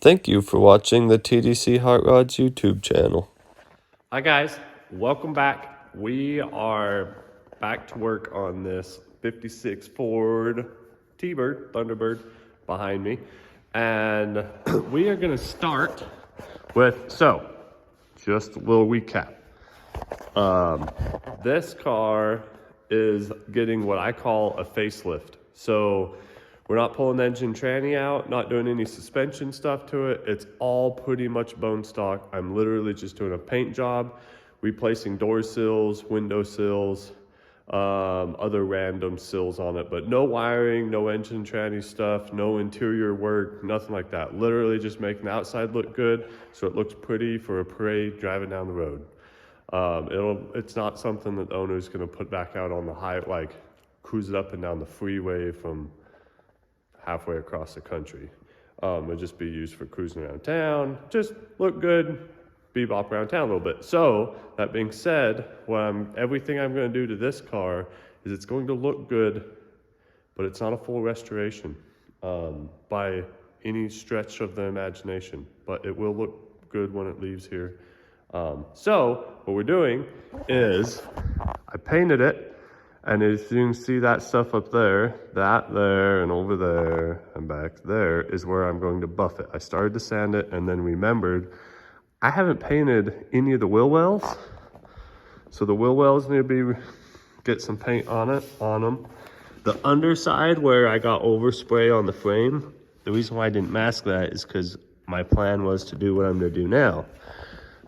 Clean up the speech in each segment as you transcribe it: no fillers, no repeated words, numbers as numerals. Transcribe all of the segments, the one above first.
Thank you for watching the TDC Hot Rods YouTube channel. Hi guys, welcome back. We are back to work on this 56 Ford T-Bird, Thunderbird behind me. And we are gonna start with, just a little recap. This car is getting what I call a facelift. So we're not pulling the engine tranny out, not doing any suspension stuff to it. It's all pretty much bone stock. I'm literally just doing a paint job, replacing door sills, window sills, other random sills on it, but no wiring, no engine tranny stuff, no interior work, nothing like that. Literally just making the outside look good so it looks pretty for a parade driving down the road. It's not something that the owner is going to put back out on the like cruise it up and down the freeway from halfway across the country. It'll just be used for cruising around town, just look good, bebop around town a little bit. So that being said, everything I'm going to do to this car is it's going to look good, but it's not a full restoration by any stretch of the imagination, but it will look good when it leaves here. So what we're doing is I painted it, and as you can see that stuff up there, that there and over there and back there is where I'm going to buff it. I started to sand it and then remembered I haven't painted any of the wheel wells. So the wheel wells need to get some paint on them. The underside where I got overspray on the frame, the reason why I didn't mask that is because my plan was to do what I'm gonna do now.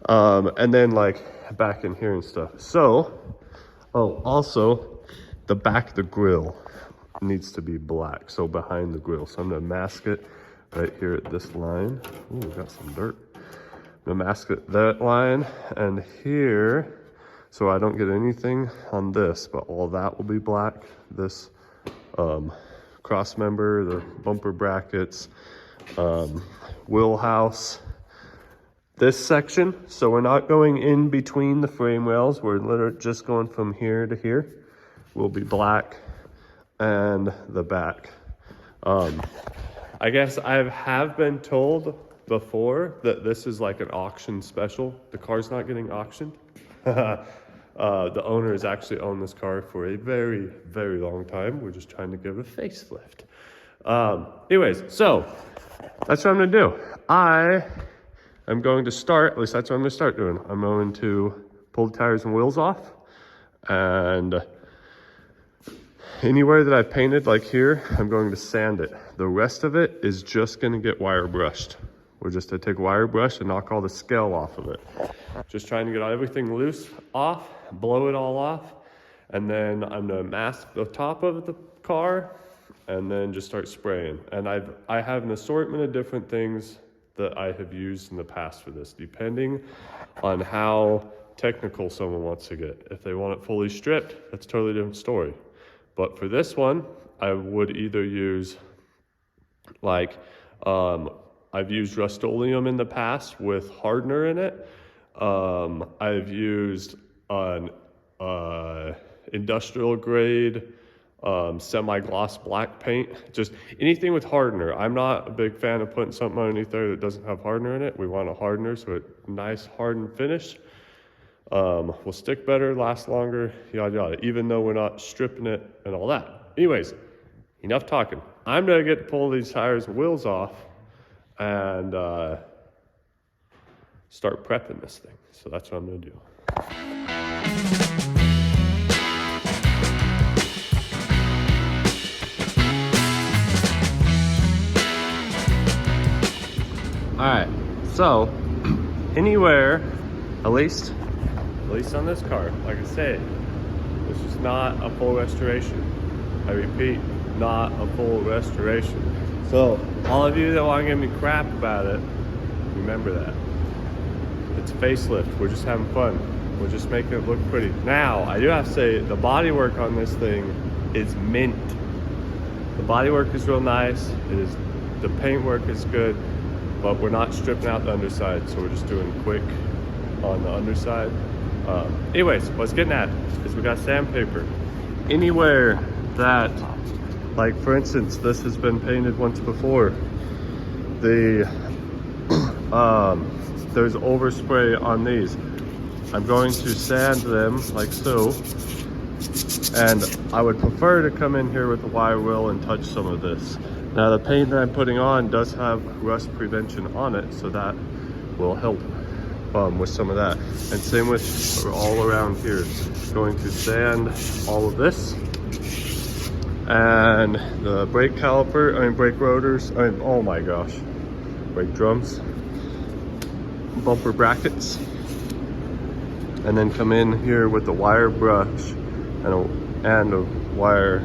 And then like back in here and stuff. So, also the back of the grill needs to be black. So behind the grill. So I'm gonna mask it right here at this line. Ooh, we got some dirt. I'm gonna mask it that line and here, so I don't get anything on this, but all that will be black. This cross member, the bumper brackets, wheel house, this section. So we're not going in between the frame rails. We're literally just going from here to here. Will be black, and the back. I guess I have been told before that this is like an auction special. The car's not getting auctioned. The owner has actually owned this car for a very, very long time. We're just trying to give it a facelift. Anyways, so that's what I'm gonna do. I am going to start, at least that's what I'm gonna start doing. I'm going to pull the tires and wheels off, and anywhere that I've painted, like here, I'm going to sand it. The rest of it is just gonna get wire brushed. We're just gonna take a wire brush and knock all the scale off of it. Just trying to get everything loose off, blow it all off, and then I'm gonna mask the top of the car and then just start spraying. And I have an assortment of different things that I have used in the past for this, depending on how technical someone wants to get. If they want it fully stripped, that's a totally different story. But for this one, I would either use I've used Rust-Oleum in the past with hardener in it. I've used an industrial grade semi-gloss black paint, just anything with hardener. I'm not a big fan of putting something underneath there that doesn't have hardener in it. We want a hardener, so it's nice hardened finish. Will stick better, last longer, yada yada, even though we're not stripping it and all that. Anyways, enough talking. I'm gonna get to pull these tires and wheels off and start prepping this thing. So that's what I'm gonna do. All right, so anywhere, at least on this car, like I said, this is not a full restoration. I repeat, not a full restoration. So all of you that want to give me crap about it, remember that. It's a facelift. We're just having fun. We're just making it look pretty. Now, I do have to say, the bodywork on this thing is mint. The bodywork is real nice. The paintwork is good, but we're not stripping out the underside, so we're just doing quick on the underside. Anyways, what's getting at is we got sandpaper. Anywhere that, like for instance, this has been painted once before, the there's overspray on these. I'm going to sand them like so, and I would prefer to come in here with a wire wheel and touch some of this. Now the paint that I'm putting on does have rust prevention on it, so that will help with some of that. And same with all around here. Going to sand all of this. And the brake caliper, brake rotors, oh my gosh, brake drums, bumper brackets. And then come in here with the wire brush and a wire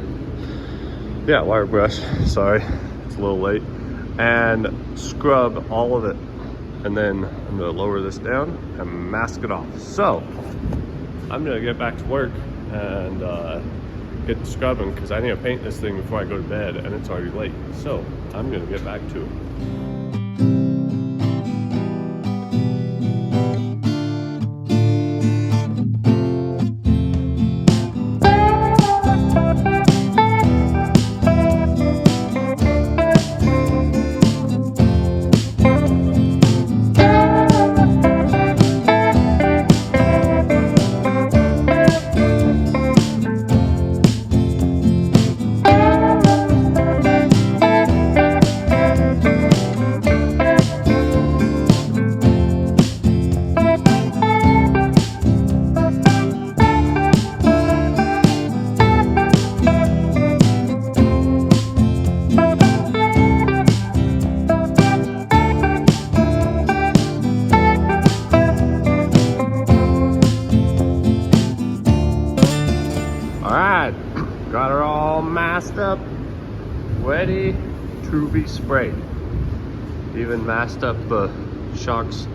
brush, sorry, it's a little late, and scrub all of it. And then I'm gonna lower this down and mask it off. So I'm gonna get back to work and get to scrubbing, because I need to paint this thing before I go to bed, and it's already late. So I'm gonna get back to it. Got her all masked up, ready to be sprayed. Even masked up the shocks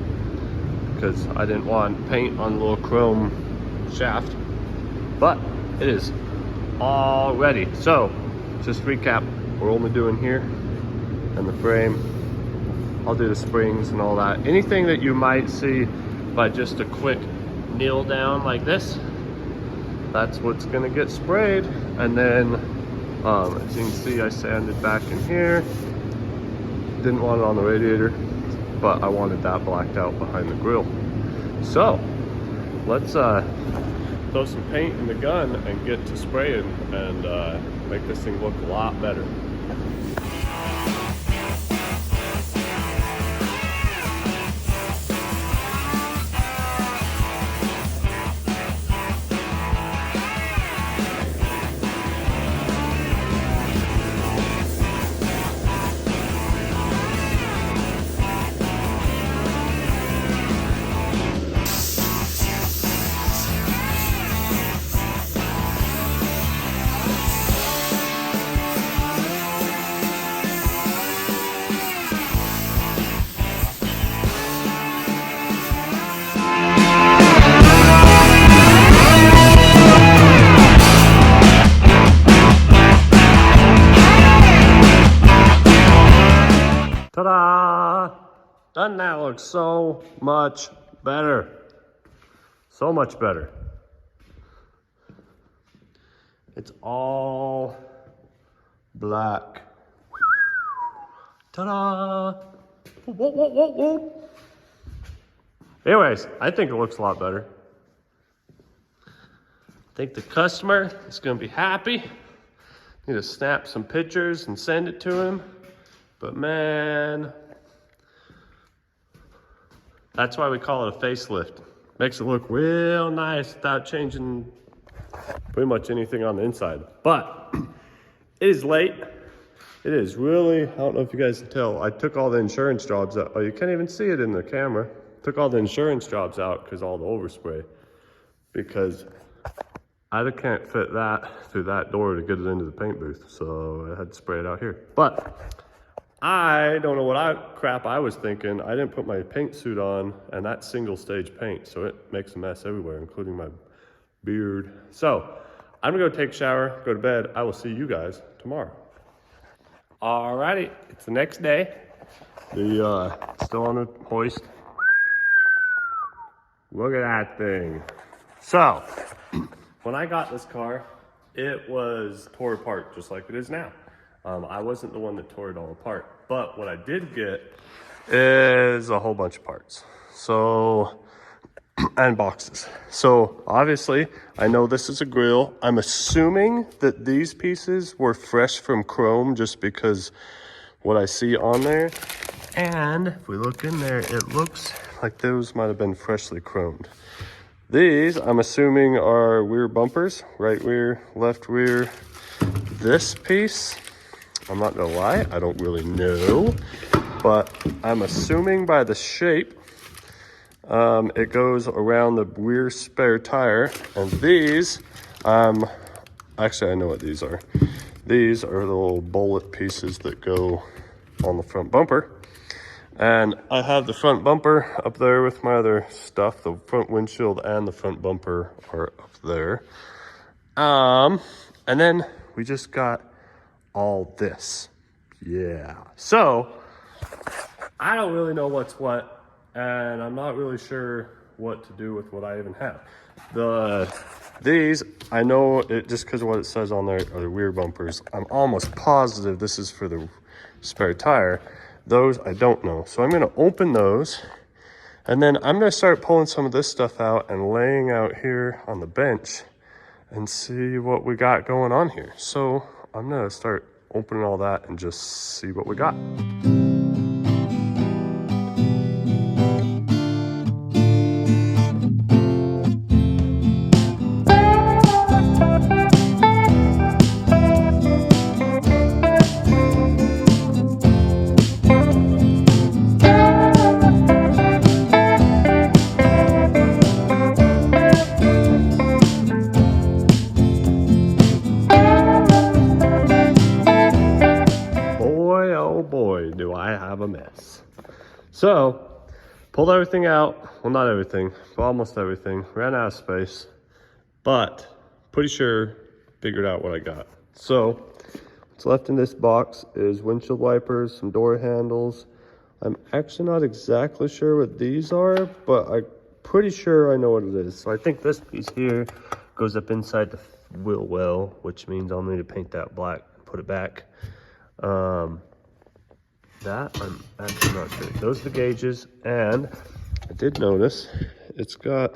because I didn't want paint on the little chrome shaft. But it is all ready. So just recap, we're only doing here and the frame. I'll do the springs and all that. Anything that you might see by just a quick kneel down like this, that's what's gonna get sprayed. And then as you can see, I sanded back in here. Didn't want it on the radiator, but I wanted that blacked out behind the grill. So let's throw some paint in the gun and get to spraying and make this thing look a lot better. Ta-da! Doesn't that look so much better? So much better. It's all black. Ta-da! Whoa, whoa, whoa, whoa. Anyways, I think it looks a lot better. I think the customer is gonna be happy. Need to snap some pictures and send it to him. But man, that's why we call it a facelift. Makes it look real nice without changing pretty much anything on the inside. But it is late. It is really, I don't know if you guys can tell, I took all the insurance jobs out. Oh, you can't even see it in the camera. Took all the insurance jobs out because all the overspray. Because I can't fit that through that door to get it into the paint booth. So I had to spray it out here. But I don't know what crap I was thinking. I didn't put my paint suit on, and that's single stage paint, so it makes a mess everywhere, including my beard. So I'm gonna go take a shower, go to bed. I will see you guys tomorrow. Alrighty, it's the next day. The still on the hoist. Look at that thing. So when I got this car, it was tore apart just like it is now. I wasn't the one that tore it all apart, but what I did get is a whole bunch of parts. So, and boxes. So obviously, I know this is a grill. I'm assuming that these pieces were fresh from chrome just because what I see on there. And if we look in there, it looks like those might have been freshly chromed. These, I'm assuming, are rear bumpers, right rear, left rear. This piece, I'm not gonna lie, I don't really know, but I'm assuming by the shape, it goes around the rear spare tire. And these, actually I know what these are. These are the little bullet pieces that go on the front bumper. And I have the front bumper up there with my other stuff. The front windshield and the front bumper are up there. And then we just got all this. Yeah. So I don't really know what's what, and I'm not really sure what to do with what I even have. These, I know it just because of what it says on there are the rear bumpers. I'm almost positive this is for the spare tire. Those I don't know. So I'm going to open those, and then I'm going to start pulling some of this stuff out and laying out here on the bench and see what we got going on here. So I'm going to start opening all that and just see what we got. Do I have a mess. So, pulled everything out. Well, not everything, but almost everything. Ran out of space, but pretty sure figured out what I got. So, what's left in this box is windshield wipers, some door handles. I'm actually not exactly sure what these are, but I'm pretty sure I know what it is. So I think this piece here goes up inside the wheel well, which means I'll need to paint that black and put it back. That I'm actually not sure. Those are the gauges, and I did notice it's got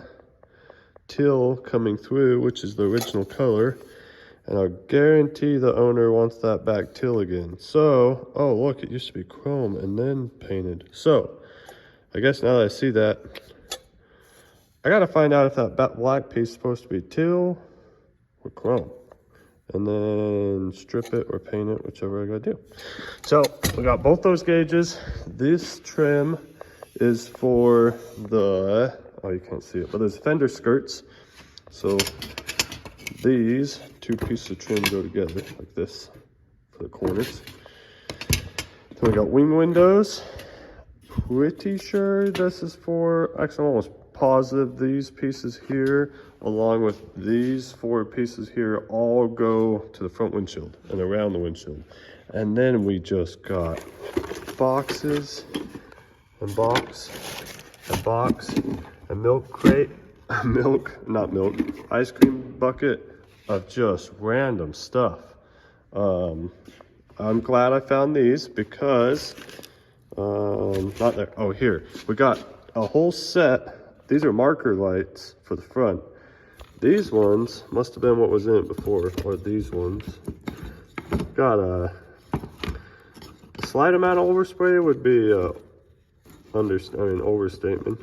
teal coming through, which is the original color, and I guarantee the owner wants that back teal again. So, oh look, it used to be chrome and then painted. So, I guess now that I see that, I gotta find out if that black piece is supposed to be teal or chrome, and then strip it or paint it, whichever I gotta do. So we got both those gauges. This trim is for the, oh, you can't see it, but there's fender skirts. So these two pieces of trim go together like this for the corners. Then we got wing windows. Pretty sure this is for, actually I'm almost positive these pieces here, along with these four pieces here, all go to the front windshield and around the windshield. And then we just got boxes and box and box, a milk crate, ice cream bucket of just random stuff. I'm glad I found these because, not there, oh here, we got a whole set. These are marker lights for the front. These ones must have been what was in it before, or these ones. Got a slight amount of overspray would be overstatement,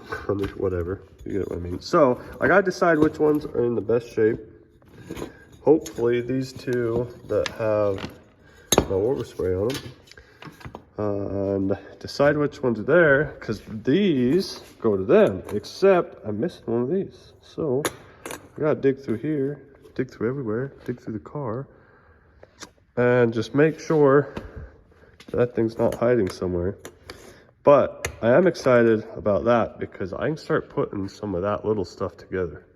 whatever, you get what I mean. So I gotta decide which ones are in the best shape. Hopefully these two that have no overspray on them. And decide which ones are there, because these go to them, except I'm missing one of these. So I gotta dig through here, dig through everywhere, dig through the car, and just make sure that thing's not hiding somewhere. But I am excited about that because I can start putting some of that little stuff together.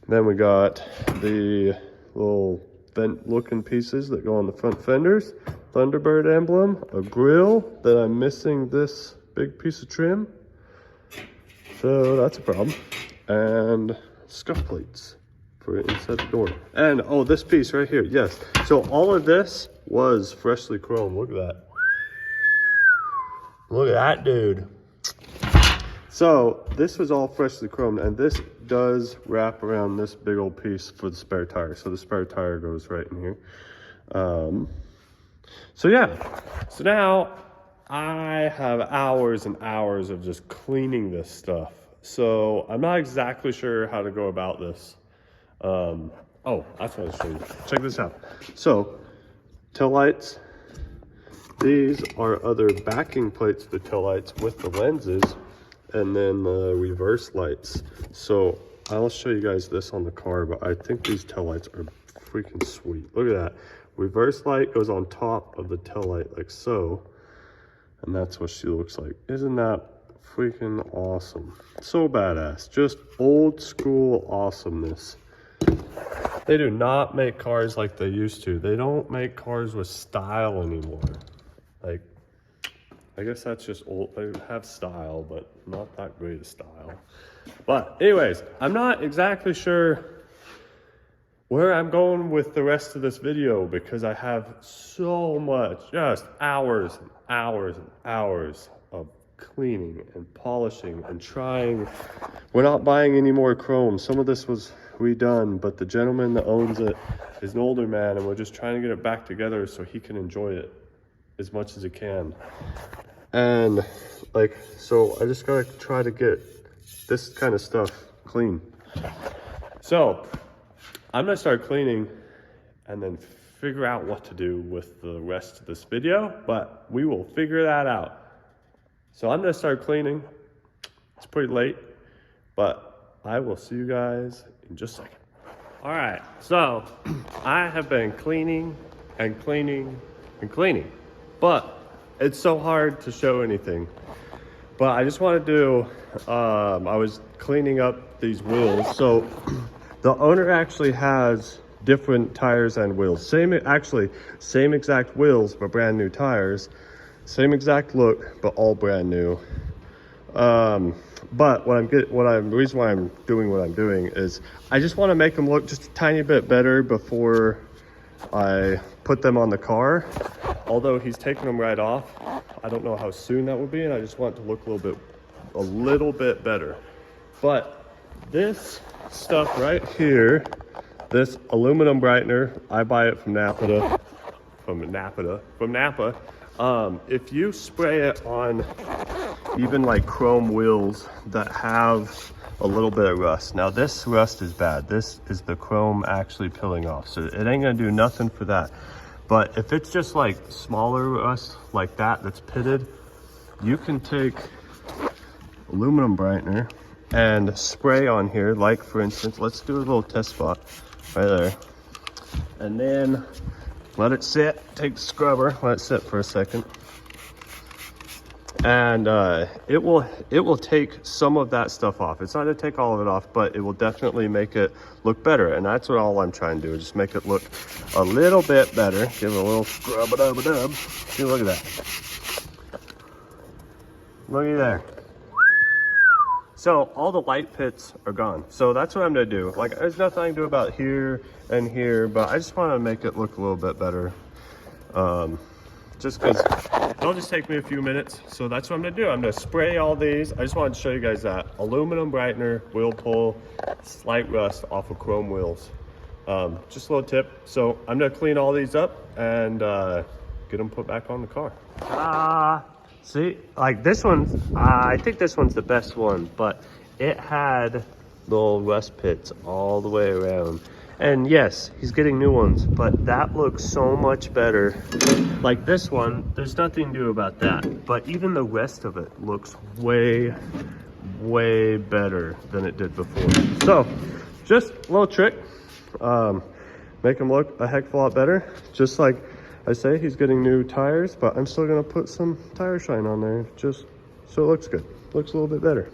Then we got the little vent looking pieces that go on the front fenders, Thunderbird emblem, a grill that I'm missing this big piece of trim, so that's a problem, and scuff plates for inside the door. And oh, this piece right here, yes. So all of this was freshly chromed. Look at that. Look at that dude. So this was all freshly chromed, and this does wrap around this big old piece for the spare tire. So the spare tire goes right in here. So yeah, so now I have hours and hours of just cleaning this stuff. So I'm not exactly sure how to go about this. Oh, that's what I was showing you. Check this out. So tail lights, these are other backing plates for the tail lights with the lenses, and then the reverse lights. So I'll show you guys this on the car, but I think these tail lights are freaking sweet. Look at that. Reverse light goes on top of the tail light like so, and that's what she looks like. Isn't that freaking awesome? So badass. Just old school awesomeness. They do not make cars like they used to. They don't make cars with style anymore. Like, I guess that's just old. They have style, but not that great a style. But anyways, I'm not exactly sure where I'm going with the rest of this video because I have so much, just hours and hours and hours of cleaning and polishing and trying. We're not buying any more chrome. Some of this was redone, but the gentleman that owns it is an older man, and we're just trying to get it back together so he can enjoy it as much as he can. And like, so I just gotta try to get this kind of stuff clean. So I'm gonna start cleaning and then figure out what to do with the rest of this video, but we will figure that out. So I'm gonna start cleaning. It's pretty late, but I will see you guys in just a second. All right, so I have been cleaning and cleaning and cleaning, but it's so hard to show anything. But I just want to do, I was cleaning up these wheels. So the owner actually has different tires and wheels. Same exact wheels, but brand new tires. Same exact look, but all brand new. But the reason why I'm doing what I'm doing is I just want to make them look just a tiny bit better before I put them on the car. Although he's taking them right off, I don't know how soon that will be, and I just want it to look a little bit better. But this stuff right here, this aluminum brightener, I buy it from Napa. If you spray it on even like chrome wheels that have a little bit of rust. Now this rust is bad. This is the chrome actually peeling off. So it ain't gonna do nothing for that. But if it's just like smaller rust like that that's pitted, you can take aluminum brightener and spray on here. Like for instance, let's do a little test spot right there. And then let it sit, take the scrubber, let it sit for a second. And it will take some of that stuff off. It's not gonna take all of it off, but it will definitely make it look better. And that's what all I'm trying to do, just make it look a little bit better. Give it a little scrub-a-dub-a-dub. See, look at that. Looky there. So all the light pits are gone. So that's what I'm gonna do. Like, there's nothing I can do about here and here, but I just wanna make it look a little bit better. Just because it'll just take me a few minutes. So that's what I'm gonna do. I'm gonna spray all these. I just wanted to show you guys that. Aluminum brightener, wheel pull, slight rust off of chrome wheels. Just a little tip. So I'm gonna clean all these up and get them put back on the car. See, like this one, I think this one's the best one, but it had little rust pits all the way around. And yes, he's getting new ones, but that looks so much better. Like this one, there's nothing to do about that, but even the rest of it looks way better than it did before. So just a little trick, make him look a heck of a lot better. Just like I say, he's getting new tires, but I'm still gonna put some tire shine on there just so it looks good. Looks a little bit better.